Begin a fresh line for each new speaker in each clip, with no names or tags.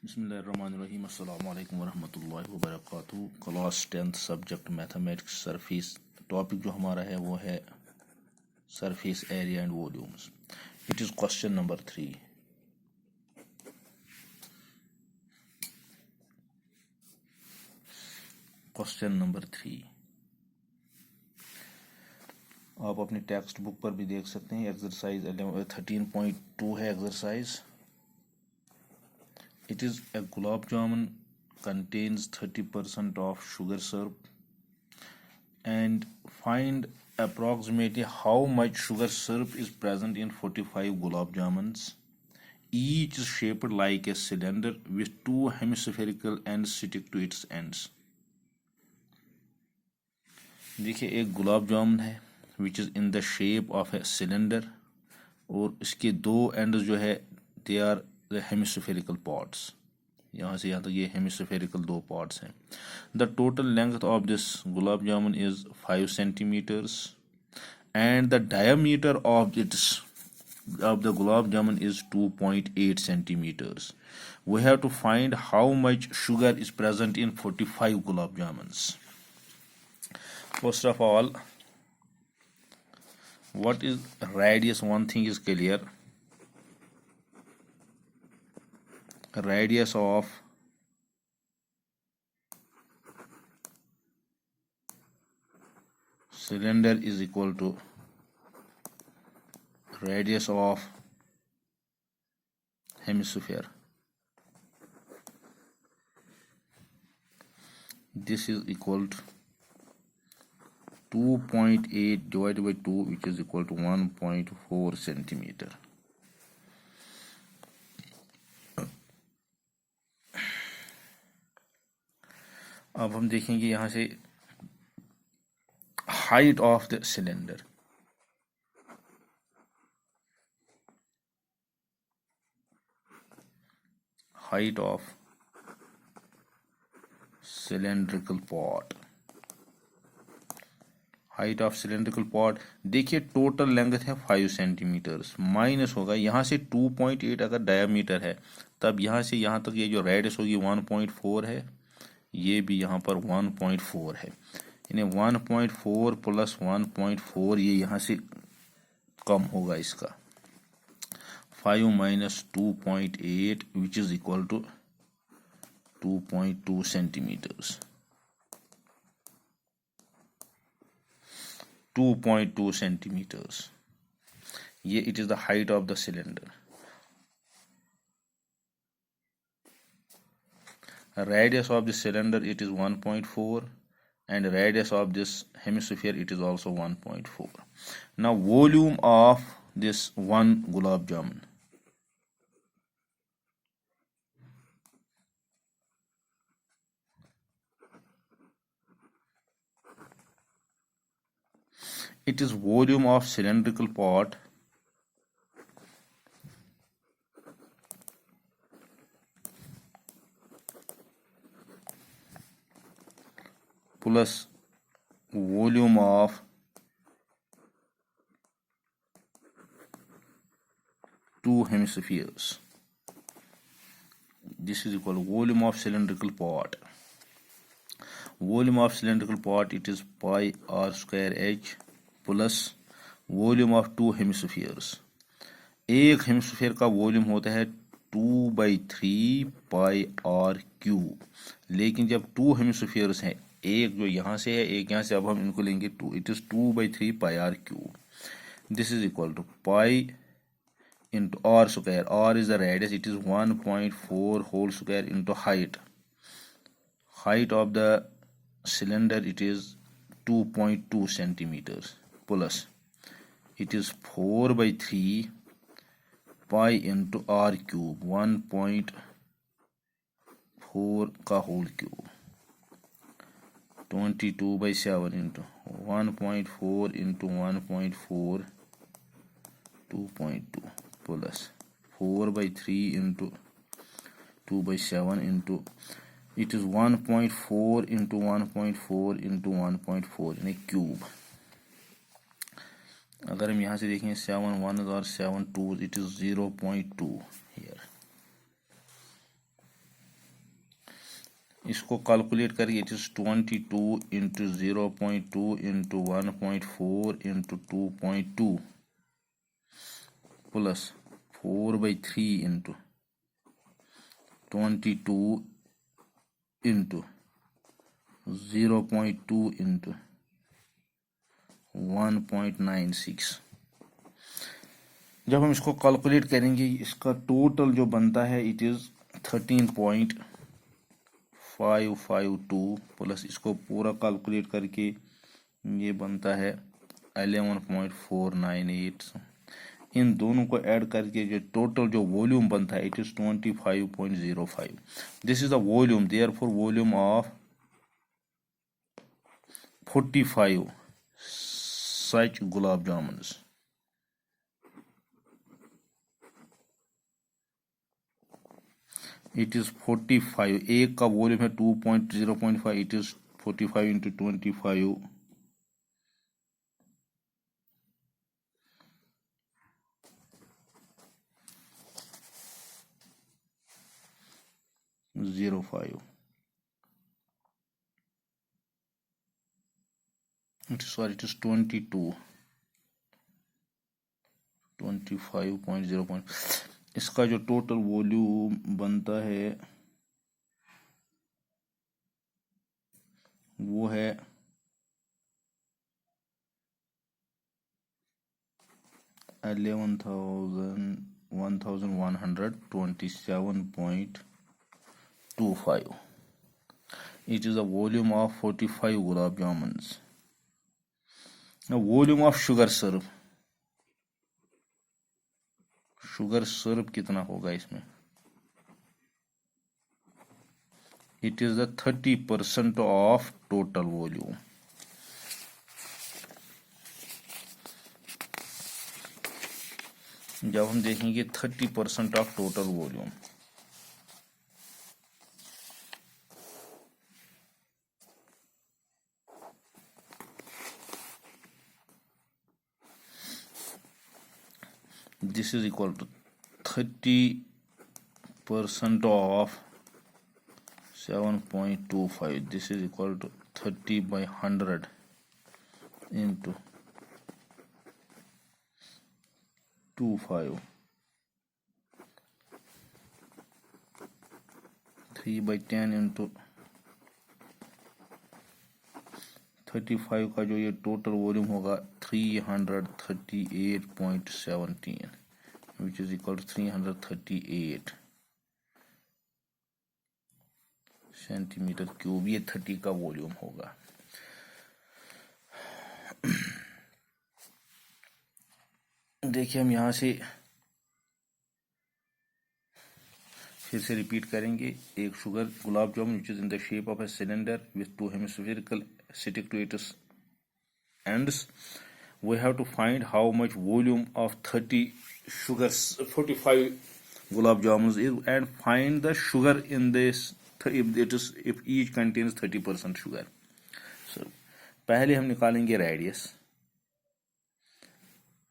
Bismillahirrahmanirrahim. Assalamu alaikum warahmatullahi wabarakatuh. Class 10th subject mathematics surface topic जो हमारा है वो है surface area and volumes. It is question number 3. Question number 3 आप अपनी टेक्स्ट बुक पर भी देख सकते हैं. एक्सरसाइज 13.2 है exercise. It is a gulab jamun contains 30% of sugar syrup and find approximately how much sugar syrup is present in 45 gulab jamuns. Each is shaped like a cylinder with two hemispherical ends stick to its ends. देखिए एक गुलाब जामुन है which is in the shape of a cylinder और इसके दो ends जो है they are the hemispherical parts. यहाँ से यहाँ तक ये hemispherical दो parts हैं. The total length of this gulab jamun is 5 centimeters and the diameter of the gulab jamun is 2.8 centimeters. We have to find how much sugar is present in 45 gulab jamuns. First of all, what is radius? One thing is clear. Radius of cylinder is equal to radius of hemisphere. This is equal to 2.8 divided by 2, which is equal to 1.4 centimeter. अब हम देखेंगे यहाँ से height of the cylinder. Height of cylindrical pot. Height of cylindrical pot. देखिए total length है 5 centimetres minus होगा यहाँ से 2.8 अगर डायमीटर है तब यहाँ से यहाँ तक ये जो रेडियस होगी 1.4 है. ये भी यहाँ पर 1.4 है. यानी 1.4 प्लस 1.4 ये यहाँ से कम होगा इसका. 5 minus 2.8 which is equal to 2.2 centimetres. 2.2 centimeters. ये it is the height of the cylinder. Radius of the cylinder it is 1.4 and radius of this hemisphere it is also 1.4. Now volume of this one gulab jamun. It is volume of cylindrical pot plus volume of two hemispheres. This is equal to volume of cylindrical pot. Volume of cylindrical pot it is pi r square h plus volume of to hemispheres. एक hemisphere का volume होता है 2/3 pi r cube. लेकिन जब to hemispheres हैं एक जो यहाँ से है एक यहाँ से अब हम इनको लेंगे 2. It is 2/3 pi r cube. This is equal to pi into r square. R is the radius. It is 1.4 whole square into height. Height of the cylinder it is 2.2 centimeters plus it is 4/3 pi into r cube 1.4 का whole cube 22/7 into 1.4 into 1.4 2.2 plus 4/3 into 2/7 into it is 1.4 into 1.4 into 1.4 यानी cube. अगर हम यहाँ से देखें 7 1s और 7 2s it is 0.2 here. इसको calculate करिए, it is 22 into 0.2 into 1.4 into 2.2 plus 4/3 into 22 into 0.2 into 1.96। जब हम इसको कैलकुलेट करेंगे इसका टोटल जो बनता है इट इज 13.552 प्लस इसको पूरा कैलकुलेट करके ये बनता है 11.498। इन दोनों को ऐड करके जो टोटल जो वॉल्यूम बनता है it is 25.05। This is the volume, therefore volume of 45 such gulab jamuns. It is 45, एक का वॉल्यूम है 2.0.5, it is 45 into 25 0.5। Sorry it is 25.0. इसका जो टोटल वॉल्यूम बनता है वो है 1127.25। It is a volume of 45 gulab jamuns. Now volume of sugar syrup. Sugar syrup कितना होगा इसमें? It is the 30% of total volume. जब हम देखेंगे 30% of total volume, this is equal to 30% of 7.25. This is equal to 30 by 100 into 25. 3 by 10 into 35 का जो ये total volume होगा 338.17, which is equal to 338 centimetre cube. ये 30 का वॉल्यूम होगा। देखिए हम यहां से फिर से रिपीट करेंगे। एक sugar gulab jamun which is in the shape of a cylinder with two hemispherical stick to its ends. We have to find how much volume of 30 sugars 45 gulab jamuns is and find the sugar in this if each contains 30% sugar. So पहले हम निकालेंगे radius,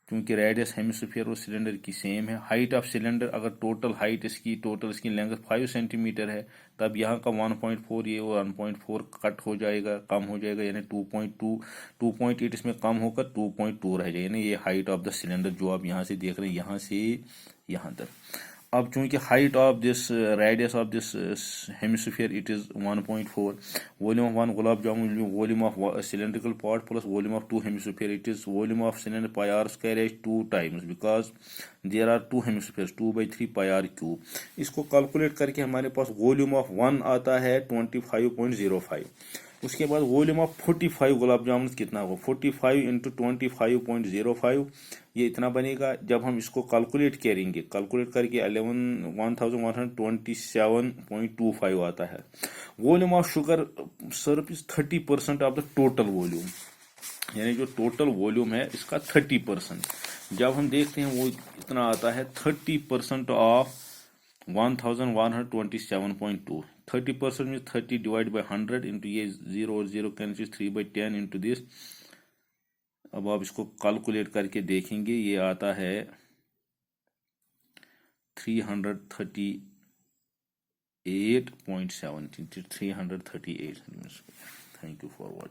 क्योंकि radius hemisphere और cylinder की same है। Height of cylinder, अगर total इसकी length 5 centimetre है तब यहाँ का 1.4 ये और 1.4 कट हो जाएगा, कम हो जाएगा, यानी 2.8 इसमें कम होकर 2.2 रह जाएगा। यानी ये हाइट ऑफ द सिलेंडर जो आप यहाँ से देख रहे हैं, यहाँ से यहाँ तक। अब चूंकि height of this radius of this hemisphere it is 1.4, volume of one gulab jamun volume of cylindrical pot plus volume of two hemisphere it is volume of cylinder pi r square as 2 times because there are 2 hemispheres 2/3 pi r cube. इसको calculate करके हमारे पास volume of one आता है 25.05। उसके बाद volume of 45 gulab jamun कितना होगा? 45 into 25.05 ये इतना बनेगा। जब हम इसको कैलकुलेट करेंगे, कैलकुलेट करके 1127.25 आता है। Volume of sugar syrup is 30% of the total volume, यानी जो टोटल वॉल्यूम है इसका 30%। जब हम देखते हैं वो इतना आता है 30% ऑफ 1127.2। 30% में 30 डिवाइड बाई 100 इंटू ये 0 और 0 कैंसिल 3/10 इंटू दिस। अब आप इसको कैलकुलेट करके देखेंगे, ये आता है 330 8.7 338 centimeters. Thank you for watching.